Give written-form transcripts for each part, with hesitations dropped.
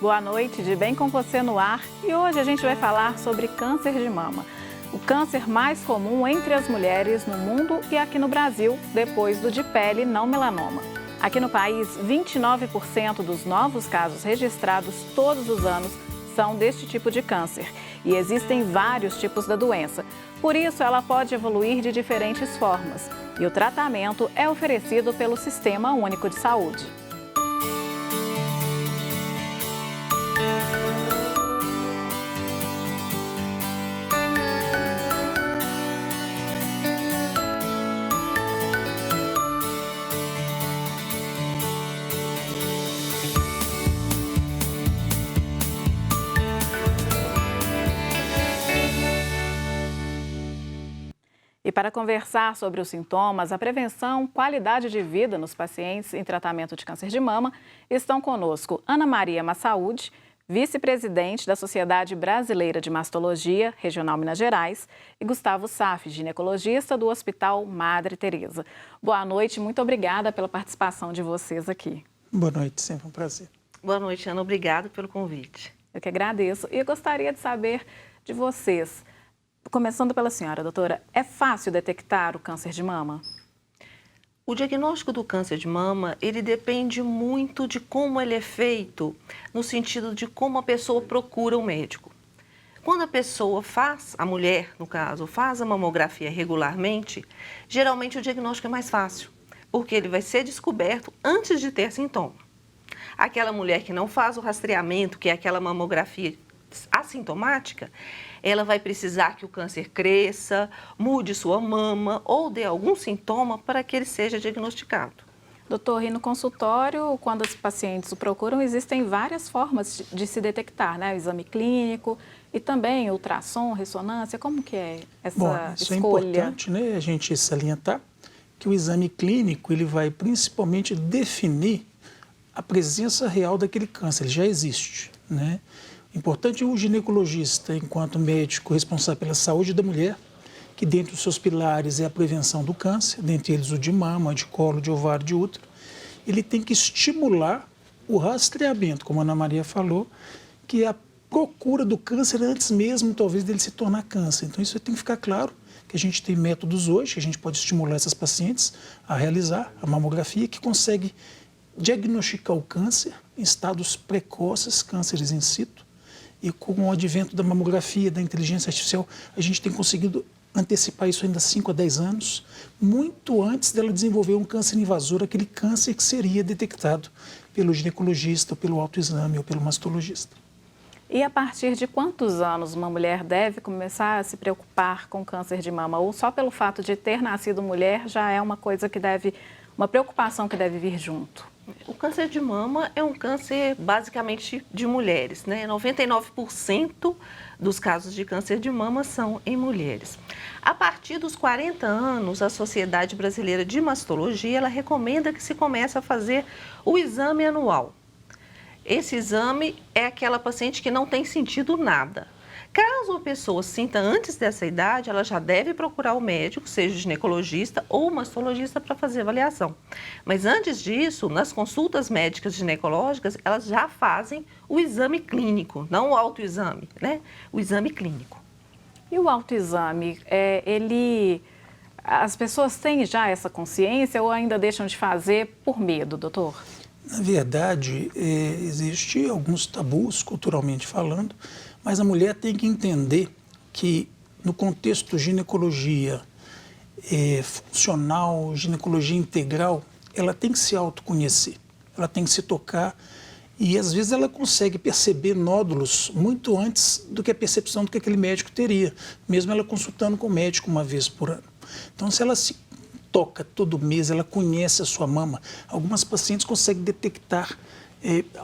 Boa noite, de Bem com Você no ar. E hoje a gente vai falar sobre câncer de mama. O câncer mais comum entre as mulheres no mundo e aqui no Brasil, depois do de pele não melanoma. Aqui no país, 29% dos novos casos registrados todos os anos são deste tipo de câncer. E existem vários tipos da doença. Por isso, ela pode evoluir de diferentes formas. E o tratamento é oferecido pelo Sistema Único de Saúde. E para conversar sobre os sintomas, a prevenção, qualidade de vida nos pacientes em tratamento de câncer de mama, estão conosco Ana Maria Massaúde, vice-presidente da Sociedade Brasileira de Mastologia, Regional Minas Gerais, e Gustavo Saf, ginecologista do Hospital Madre Teresa. Boa noite, muito obrigada pela participação de vocês aqui. Boa noite, sempre um prazer. Boa noite, Ana, obrigado pelo convite. Eu que agradeço e eu gostaria de saber de vocês. Começando pela senhora, doutora, é fácil detectar o câncer de mama? O diagnóstico do câncer de mama, ele depende muito de como ele é feito, no sentido de como a pessoa procura o médico. Quando a pessoa faz, a mulher, no caso, faz a mamografia regularmente, geralmente o diagnóstico é mais fácil, porque ele vai ser descoberto antes de ter sintoma. Aquela mulher que não faz o rastreamento, que é aquela mamografia assintomática, ela vai precisar que o câncer cresça, mude sua mama ou dê algum sintoma para que ele seja diagnosticado. Doutor, e no consultório, quando os pacientes o procuram, existem várias formas de se detectar, né? O exame clínico e também ultrassom, ressonância, como que é essa escolha? Isso é importante, né, a gente salientar que o exame clínico ele vai principalmente definir a presença real daquele câncer, ele já existe, né? Importante o ginecologista, enquanto médico responsável pela saúde da mulher, que dentre os seus pilares é a prevenção do câncer, dentre eles o de mama, de colo, de ovário, de útero, ele tem que estimular o rastreamento, como a Ana Maria falou, que é a procura do câncer antes mesmo, talvez, dele se tornar câncer. Então, isso tem que ficar claro, que a gente tem métodos hoje, que a gente pode estimular essas pacientes a realizar a mamografia, que consegue diagnosticar o câncer em estados precoces, cânceres in situ. E com o advento da mamografia, da inteligência artificial, a gente tem conseguido antecipar isso ainda 5 a 10 anos, muito antes dela desenvolver um câncer invasor, aquele câncer que seria detectado pelo ginecologista, ou pelo autoexame, ou pelo mastologista. E a partir de quantos anos uma mulher deve começar a se preocupar com câncer de mama? Ou só pelo fato de ter nascido mulher já é uma coisa que deve, uma preocupação que deve vir junto? O câncer de mama é um câncer basicamente de mulheres, né? 99% dos casos de câncer de mama são em mulheres. A partir dos 40 anos, a Sociedade Brasileira de Mastologia, ela recomenda que se comece a fazer o exame anual. Esse exame é aquela paciente que não tem sentido nada. Caso a pessoa sinta antes dessa idade, ela já deve procurar o médico, seja o ginecologista ou o mastologista, para fazer avaliação. Mas antes disso, nas consultas médicas ginecológicas, elas já fazem o exame clínico, não o autoexame, né? O exame clínico. E o autoexame, as pessoas têm já essa consciência ou ainda deixam de fazer por medo, doutor? Na verdade, existe alguns tabus, culturalmente falando, mas a mulher tem que entender que no contexto ginecologia funcional, ginecologia integral, ela tem que se autoconhecer, ela tem que se tocar e às vezes ela consegue perceber nódulos muito antes do que a percepção do que aquele médico teria, mesmo ela consultando com o médico uma vez por ano. Então, se ela se toca todo mês, ela conhece a sua mama, algumas pacientes conseguem detectar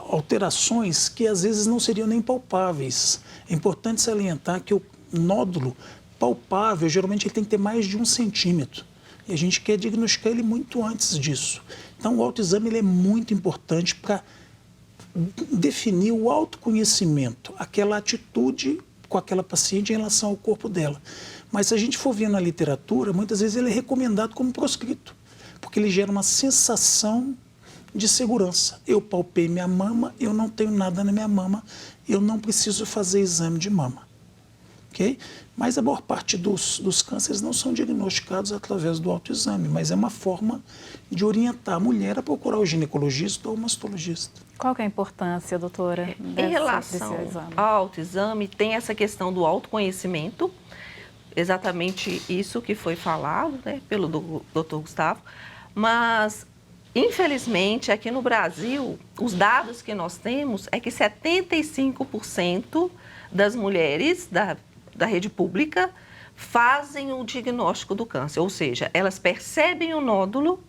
alterações que às vezes não seriam nem palpáveis. É importante salientar que o nódulo palpável, geralmente ele tem que ter mais de 1 centímetro. E a gente quer diagnosticar ele muito antes disso. Então o autoexame ele é muito importante para definir o autoconhecimento, aquela atitude com aquela paciente em relação ao corpo dela. Mas se a gente for ver na literatura, muitas vezes ele é recomendado como proscrito, porque ele gera uma sensação de segurança. Eu palpei minha mama, eu não tenho nada na minha mama, eu não preciso fazer exame de mama. Okay? Mas a maior parte dos cânceres não são diagnosticados através do autoexame, mas é uma forma de orientar a mulher a procurar o ginecologista ou o mastologista. Qual que é a importância, doutora, em relação ao autoexame, tem essa questão do autoconhecimento, exatamente isso que foi falado, né, pelo Dr. Gustavo, mas infelizmente aqui no Brasil, os dados que nós temos é que 75% das mulheres da rede pública fazem o diagnóstico do câncer, ou seja, elas percebem o nódulo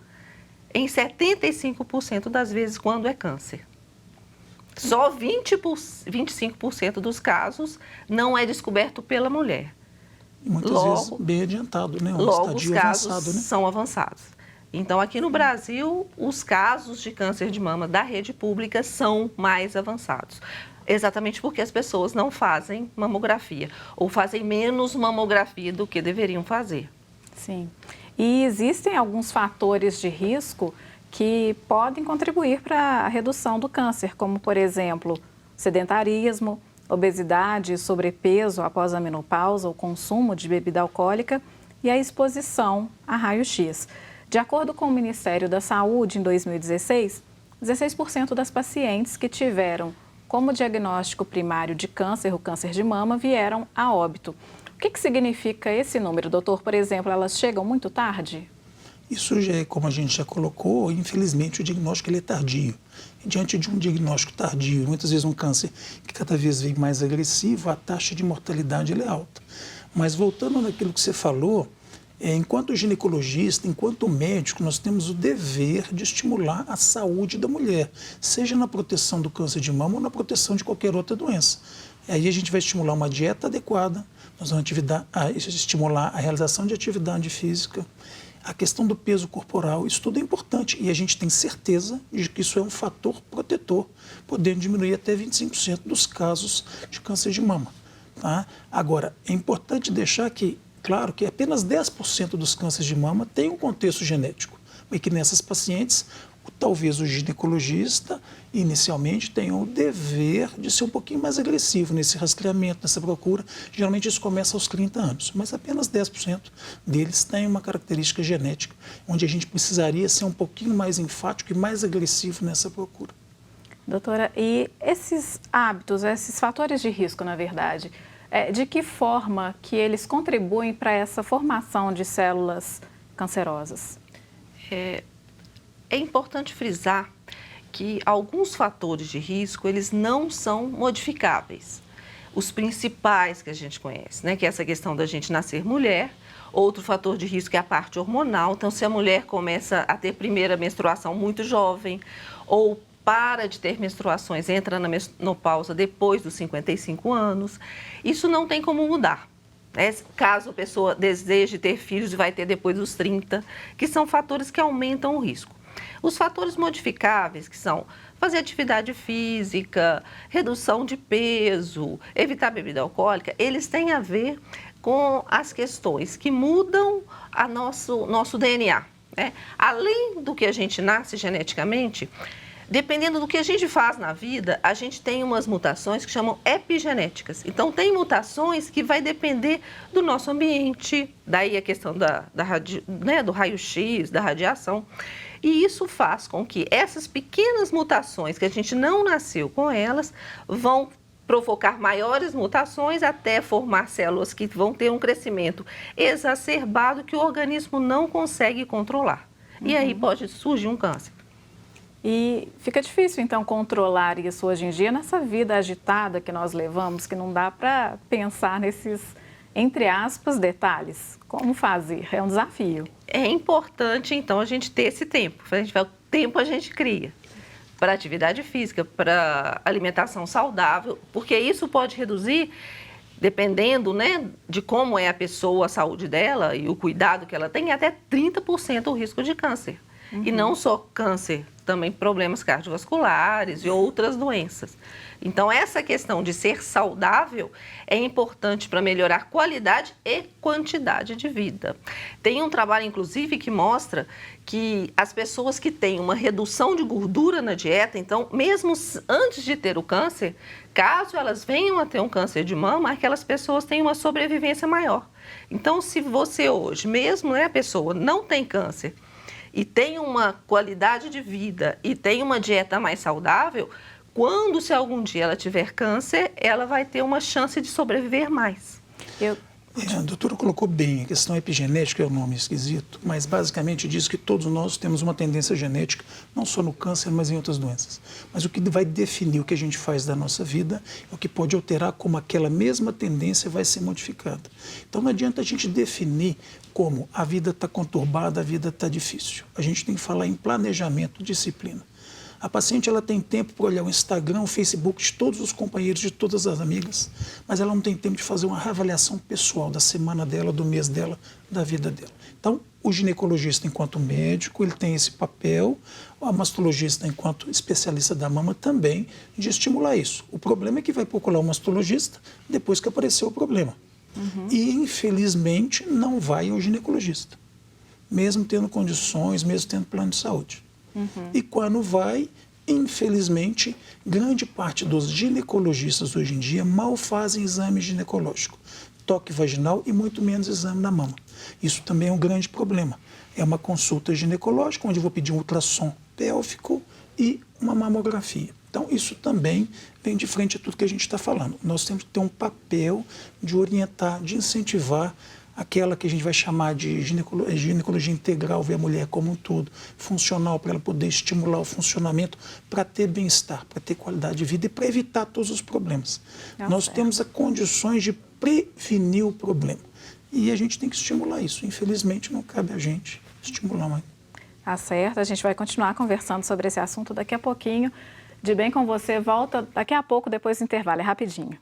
em 75% das vezes quando é câncer. Só 25% dos casos não é descoberto pela mulher. E muitas vezes bem adiantado, né? Logo, os casos avançado, né? são avançados. Então, aqui no Brasil, os casos de câncer de mama da rede pública são mais avançados. Exatamente porque as pessoas não fazem mamografia ou fazem menos mamografia do que deveriam fazer. Sim. E existem alguns fatores de risco que podem contribuir para a redução do câncer, como, por exemplo, sedentarismo, obesidade, sobrepeso após a menopausa, o consumo de bebida alcoólica e a exposição a raio-x. De acordo com o Ministério da Saúde, em 2016, 16% das pacientes que tiveram como diagnóstico primário de câncer, o câncer de mama, vieram a óbito. O que significa esse número, doutor? Por exemplo, elas chegam muito tarde? Isso já é, como a gente já colocou, infelizmente o diagnóstico ele é tardio. E diante de um diagnóstico tardio, muitas vezes um câncer que cada vez vem mais agressivo, a taxa de mortalidade ele é alta. Mas voltando naquilo que você falou, enquanto ginecologista, enquanto médico, nós temos o dever de estimular a saúde da mulher, seja na proteção do câncer de mama ou na proteção de qualquer outra doença. Aí a gente vai estimular uma dieta adequada, nós vamos estimular a realização de atividade física, a questão do peso corporal, isso tudo é importante e a gente tem certeza de que isso é um fator protetor, podendo diminuir até 25% dos casos de câncer de mama. Tá? Agora, é importante deixar que, claro, que apenas 10% dos cânceres de mama tem um contexto genético, e que nessas pacientes, talvez o ginecologista, inicialmente, tenha o dever de ser um pouquinho mais agressivo nesse rastreamento, nessa procura. Geralmente isso começa aos 30 anos, mas apenas 10% deles têm uma característica genética, onde a gente precisaria ser um pouquinho mais enfático e mais agressivo nessa procura. Doutora, e esses hábitos, esses fatores de risco, na verdade, de que forma que eles contribuem para essa formação de células cancerosas? É importante frisar que alguns fatores de risco, eles não são modificáveis. Os principais que a gente conhece, né, que é essa questão da gente nascer mulher. Outro fator de risco é a parte hormonal. Então, se a mulher começa a ter primeira menstruação muito jovem ou para de ter menstruações, entra na menopausa depois dos 55 anos, isso não tem como mudar. Caso a pessoa deseje ter filhos, vai ter depois dos 30, que são fatores que aumentam o risco. Os fatores modificáveis, que são fazer atividade física, redução de peso, evitar bebida alcoólica, eles têm a ver com as questões que mudam a nosso DNA. Né? Além do que a gente nasce geneticamente, dependendo do que a gente faz na vida, a gente tem umas mutações que chamam epigenéticas. Então, tem mutações que vai depender do nosso ambiente, daí a questão do raio-x, da radiação. E isso faz com que essas pequenas mutações, que a gente não nasceu com elas, vão provocar maiores mutações até formar células que vão ter um crescimento exacerbado que o organismo não consegue controlar. E aí pode surgir um câncer. E fica difícil, então, controlar isso hoje em dia, nessa vida agitada que nós levamos, que não dá para pensar nesses, entre aspas, detalhes. Como fazer? É um desafio. É importante, então, a gente ter esse tempo. O tempo a gente cria para atividade física, para alimentação saudável, porque isso pode reduzir, dependendo, né, de como é a pessoa, a saúde dela e o cuidado que ela tem, até 30% o risco de câncer. E não só câncer, também problemas cardiovasculares e outras doenças. Então, essa questão de ser saudável é importante para melhorar qualidade e quantidade de vida. Tem um trabalho, inclusive, que mostra que as pessoas que têm uma redução de gordura na dieta, então, mesmo antes de ter o câncer, caso elas venham a ter um câncer de mama, aquelas pessoas têm uma sobrevivência maior. Então, se você hoje, mesmo a pessoa não tem câncer, e tem uma qualidade de vida e tem uma dieta mais saudável, quando, se algum dia ela tiver câncer, ela vai ter uma chance de sobreviver mais. A doutora colocou bem, a questão epigenética é um nome esquisito, mas basicamente diz que todos nós temos uma tendência genética, não só no câncer, mas em outras doenças. Mas o que vai definir o que a gente faz da nossa vida é o que pode alterar como aquela mesma tendência vai ser modificada. Então não adianta a gente definir como a vida está conturbada, a vida está difícil. A gente tem que falar em planejamento, disciplina. A paciente ela tem tempo para olhar o Instagram, o Facebook de todos os companheiros, de todas as amigas, mas ela não tem tempo de fazer uma reavaliação pessoal da semana dela, do mês dela, da vida dela. Então, o ginecologista, enquanto médico, ele tem esse papel, o mastologista, enquanto especialista da mama, também, de estimular isso. O problema é que vai procurar o mastologista depois que apareceu o problema. E, infelizmente, não vai ao ginecologista, mesmo tendo condições, mesmo tendo plano de saúde. E quando vai, infelizmente, grande parte dos ginecologistas hoje em dia mal fazem exame ginecológico, toque vaginal e muito menos exame na mama. Isso também é um grande problema. É uma consulta ginecológica, onde eu vou pedir um ultrassom pélvico e uma mamografia. Então, isso também vem de frente a tudo que a gente está falando. Nós temos que ter um papel de orientar, de incentivar aquela que a gente vai chamar de ginecologia integral, ver a mulher como um todo, funcional, para ela poder estimular o funcionamento, para ter bem-estar, para ter qualidade de vida e para evitar todos os problemas. Nós temos as condições de prevenir o problema. E a gente tem que estimular isso. Infelizmente, não cabe a gente estimular mais. Tá certo, a gente vai continuar conversando sobre esse assunto daqui a pouquinho. De Bem com Você volta daqui a pouco, depois do intervalo, é rapidinho.